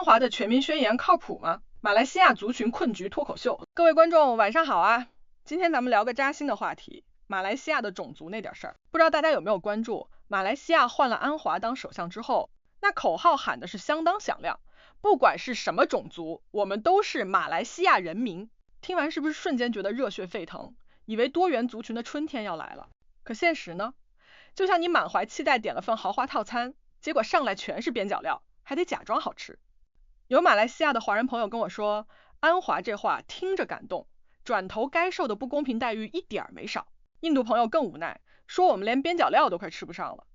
华的全民宣言靠谱吗？马来西亚族群困局脱口秀。各位观众晚上好啊，今天咱们聊个扎心的话题，马来西亚的种族那点事儿。不知道大家有没有关注，马来西亚换了安华当首相之后，那口号喊的是相当响亮，不管是什么种族，我们都是马来西亚人民。听完是不是瞬间觉得热血沸腾，以为多元族群的春天要来了？可现实呢？就像你满怀期待点了份豪华套餐，结果上来全是边角料，还得假装好吃。有马来西亚的华人朋友跟我说，安华这话听着感动，转头该受的不公平待遇一点没少。印度朋友更无奈，说我们连边角料都快吃不上了。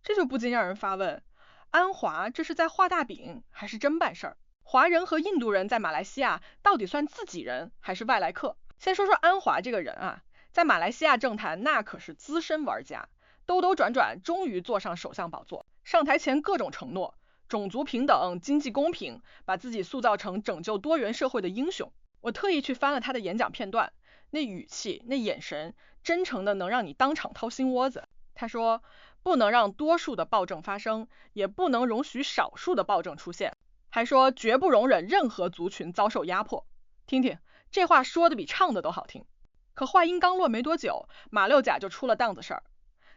这就不禁让人发问，安华这是在画大饼还是真办事儿？华人和印度人在马来西亚到底算自己人还是外来客？先说说安华这个人啊，在马来西亚政坛那可是资深玩家，兜兜转转终于坐上首相宝座，上台前各种承诺，种族平等、经济公平，把自己塑造成拯救多元社会的英雄。我特意去翻了他的演讲片段，那语气、那眼神，真诚的能让你当场掏心窝子。他说，不能让多数的暴政发生，也不能容许少数的暴政出现，还说绝不容忍任何族群遭受压迫。听听，这话说的比唱的都好听。可话音刚落没多久，马六甲就出了档子事儿。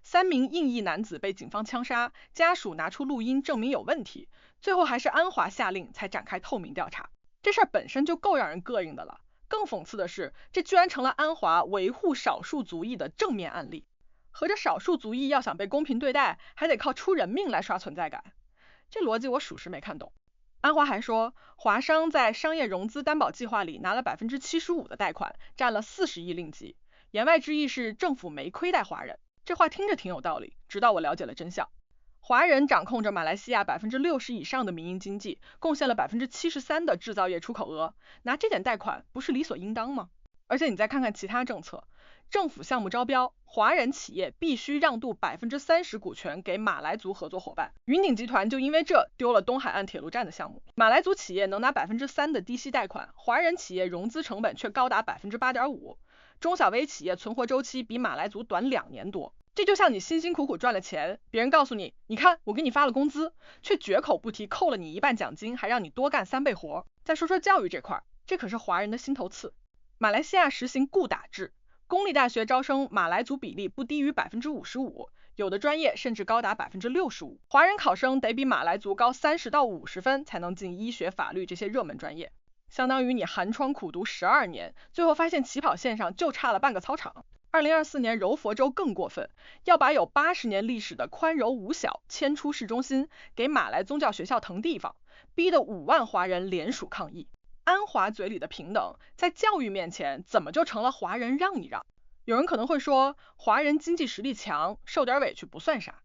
3名印裔男子被警方枪杀，家属拿出录音证明有问题，最后还是安华下令才展开透明调查。这事儿本身就够让人膈应的了，更讽刺的是，这居然成了安华维护少数族裔的正面案例。合着少数族裔要想被公平对待，还得靠出人命来刷存在感，这逻辑我属实没看懂。安华还说，华商在商业融资担保计划里拿了 75% 的贷款，占了40亿令吉，言外之意是政府没亏待华人。这话听着挺有道理，直到我了解了真相。华人掌控着马来西亚 60% 以上的民营经济，贡献了 73% 的制造业出口额，拿这点贷款不是理所应当吗？而且你再看看其他政策，政府项目招标，华人企业必须让渡 30% 股权给马来族合作伙伴。云顶集团就因为这丢了东海岸铁路站的项目。马来族企业能拿 3% 的低息贷款，华人企业融资成本却高达 8.5%。中小微企业存活周期比马来族短2年多，这就像你辛辛苦苦赚了钱，别人告诉你，你看我给你发了工资，却绝口不提扣了你1半奖金，还让你多干3倍活。再说说教育这块，这可是华人的心头刺。马来西亚实行固打制，公立大学招生马来族比例不低于 55%， 有的专业甚至高达 65%。华人考生得比马来族高30到50分才能进医学、法律这些热门专业。相当于你寒窗苦读12年，最后发现起跑线上就差了半个操场。2024年柔佛州更过分，要把有80年历史的宽柔五小迁出市中心，给马来宗教学校腾地方，逼得5万华人联署抗议。安华嘴里的平等，在教育面前怎么就成了华人让一让？有人可能会说，华人经济实力强，受点委屈不算啥。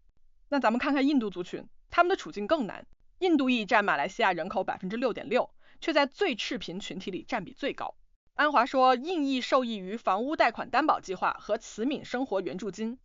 那咱们看看印度族群，他们的处境更难。印度裔占马来西亚人口 6.6%，却在最赤贫群体里占比最高。安华说，印裔受益于房屋贷款担保计划和慈悯生活援助金，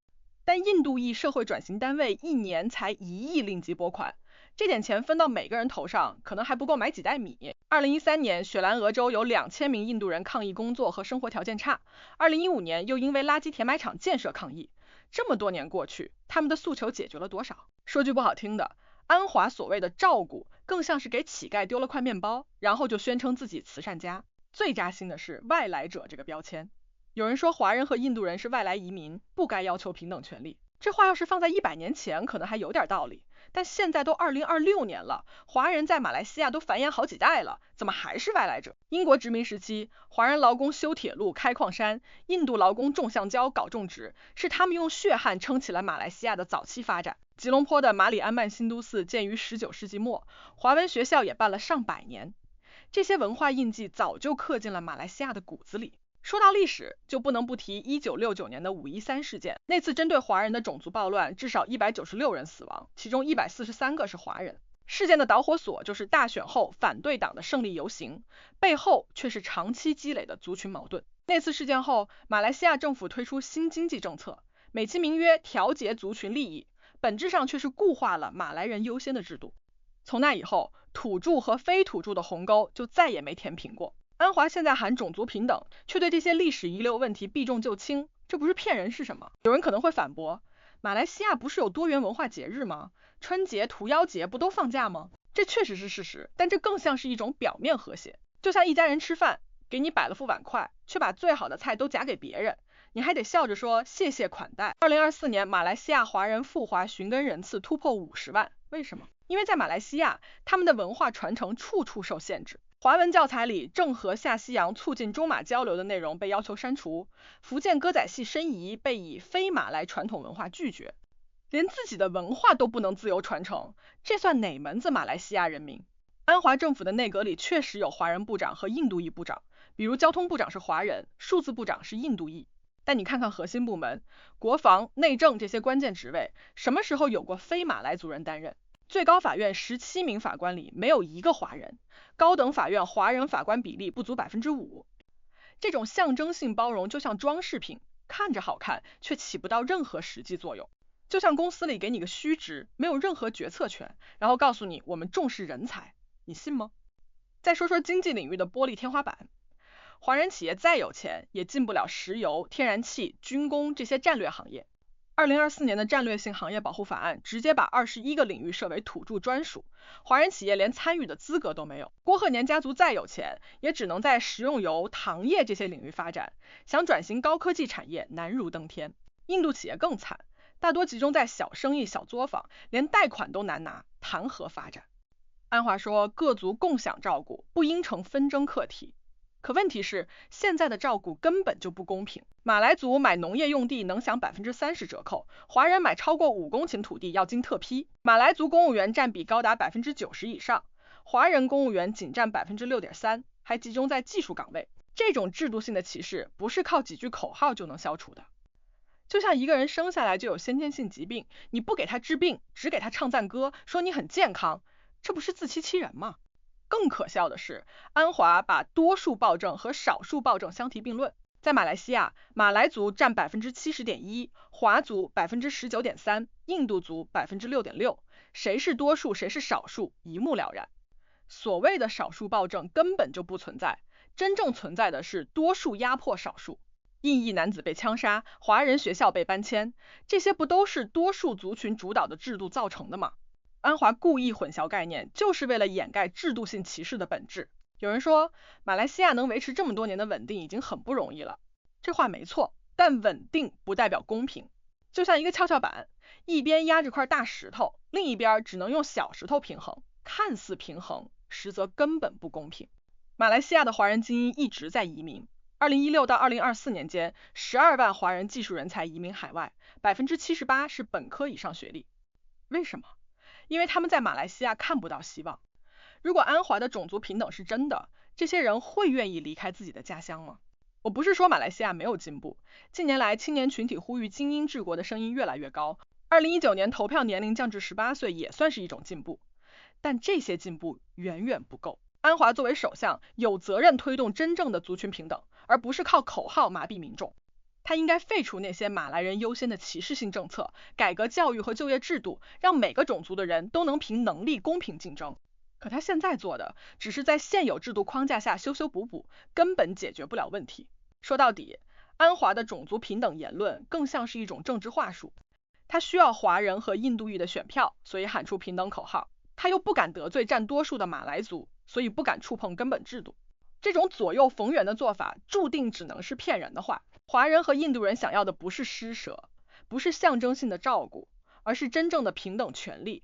但印度裔社会转型单位1年才1亿令吉拨款，这点钱分到每个人头上，可能还不够买几袋米。2013年，雪兰莪州有2000名印度人抗议工作和生活条件差，2015年又因为垃圾填埋场建设抗议。这么多年过去，他们的诉求解决了多少？说句不好听的，安华所谓的照顾，更像是给乞丐丢了块面包，然后就宣称自己慈善家。最扎心的是外来者这个标签。有人说华人和印度人是外来移民，不该要求平等权利。这话要是放在100年前可能还有点道理，但现在都2026年了，华人在马来西亚都繁衍好几代了，怎么还是外来者？英国殖民时期，华人劳工修铁路、开矿山，印度劳工种橡胶、搞种植，是他们用血汗撑起了马来西亚的早期发展。吉隆坡的马里安曼新都寺建于19世纪末，华文学校也办了上百年。这些文化印记早就刻进了马来西亚的骨子里。说到历史，就不能不提1969年的513事件。那次针对华人的种族暴乱，至少196人死亡，其中143个是华人。事件的导火索就是大选后反对党的胜利游行，背后却是长期积累的族群矛盾。那次事件后，马来西亚政府推出新经济政策，美其名曰调节族群利益，本质上却是固化了马来人优先的制度。从那以后，土著和非土著的鸿沟就再也没填平过。安华现在喊种族平等，却对这些历史遗留问题避重就轻，这不是骗人是什么？有人可能会反驳，马来西亚不是有多元文化节日吗？春节、屠妖节不都放假吗？这确实是事实，但这更像是一种表面和谐。就像一家人吃饭，给你摆了副碗筷，却把最好的菜都夹给别人，你还得笑着说谢谢款待。2024年，马来西亚华人赴华寻根人次突破50万，为什么？因为在马来西亚，他们的文化传承处处受限制。华文教材里郑和下西洋促进中马交流的内容被要求删除，福建歌仔戏申遗被以非马来传统文化拒绝，连自己的文化都不能自由传承，这算哪门子马来西亚人民？安华政府的内阁里确实有华人部长和印度裔部长，比如交通部长是华人，数字部长是印度裔。但你看看核心部门，国防、内政这些关键职位，什么时候有过非马来族人担任？最高法院17名法官里没有一个华人，高等法院华人法官比例不足5%。这种象征性包容就像装饰品，看着好看，却起不到任何实际作用。就像公司里给你个虚职，没有任何决策权，然后告诉你我们重视人才，你信吗？再说说经济领域的玻璃天花板，华人企业再有钱，也进不了石油、天然气、军工这些战略行业。2024年的战略性行业保护法案直接把21个领域设为土著专属，华人企业连参与的资格都没有。郭鹤年家族再有钱，也只能在食用油、糖业这些领域发展，想转型高科技产业难如登天。印度企业更惨，大多集中在小生意、小作坊，连贷款都难拿，谈何发展？安华说，各族共享照顾，不应成纷争课题。可问题是，现在的照顾根本就不公平。马来族买农业用地能享30%折扣，华人买超过5公顷土地要经特批。马来族公务员占比高达90%以上，华人公务员仅占6.3%，还集中在技术岗位。这种制度性的歧视不是靠几句口号就能消除的。就像一个人生下来就有先天性疾病，你不给他治病，只给他唱赞歌，说你很健康，这不是自欺欺人吗？更可笑的是，安华把多数暴政和少数暴政相提并论。在马来西亚，马来族占70.1%，华族19.3%，印度族6.6%，谁是多数谁是少数一目了然。所谓的少数暴政根本就不存在，真正存在的是多数压迫少数。印裔男子被枪杀，华人学校被搬迁，这些不都是多数族群主导的制度造成的吗？安华故意混淆概念，就是为了掩盖制度性歧视的本质。有人说，马来西亚能维持这么多年的稳定已经很不容易了，这话没错，但稳定不代表公平。就像一个跷跷板，一边压着块大石头，另一边只能用小石头平衡，看似平衡，实则根本不公平。马来西亚的华人精英一直在移民，2016到2024年间，12万华人技术人才移民海外，78%是本科以上学历。为什么？因为他们在马来西亚看不到希望。如果安华的种族平等是真的，这些人会愿意离开自己的家乡吗？我不是说马来西亚没有进步，近年来青年群体呼吁精英治国的声音越来越高，2019年投票年龄降至18岁也算是一种进步，但这些进步远远不够。安华作为首相，有责任推动真正的族群平等，而不是靠口号麻痹民众。他应该废除那些马来人优先的歧视性政策，改革教育和就业制度，让每个种族的人都能凭能力公平竞争。可他现在做的只是在现有制度框架下修修补补，根本解决不了问题。说到底，安华的种族平等言论更像是一种政治话术。他需要华人和印度裔的选票，所以喊出平等口号。他又不敢得罪占多数的马来族，所以不敢触碰根本制度。这种左右逢源的做法，注定只能是骗人的话。华人和印度人想要的不是施舍，不是象征性的照顾，而是真正的平等权利，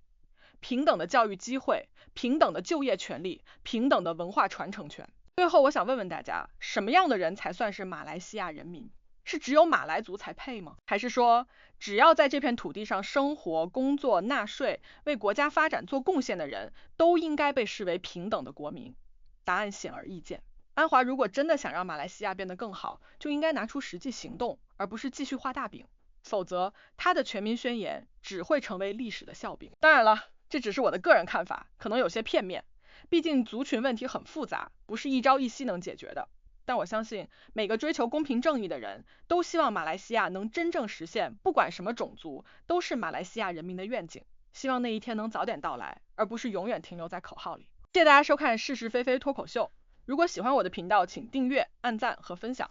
平等的教育机会，平等的就业权利，平等的文化传承权。最后我想问问大家，什么样的人才算是马来西亚人民？是只有马来族才配吗？还是说，只要在这片土地上生活、工作、纳税，为国家发展做贡献的人，都应该被视为平等的国民？答案显而易见。安华如果真的想让马来西亚变得更好，就应该拿出实际行动，而不是继续画大饼，否则他的全民宣言只会成为历史的笑柄。当然了，这只是我的个人看法，可能有些片面，毕竟族群问题很复杂，不是一朝一夕能解决的。但我相信每个追求公平正义的人都希望马来西亚能真正实现不管什么种族都是马来西亚人民的愿景，希望那一天能早点到来，而不是永远停留在口号里。谢谢大家收看是是非非脱口秀，如果喜欢我的频道，请订阅、按赞和分享。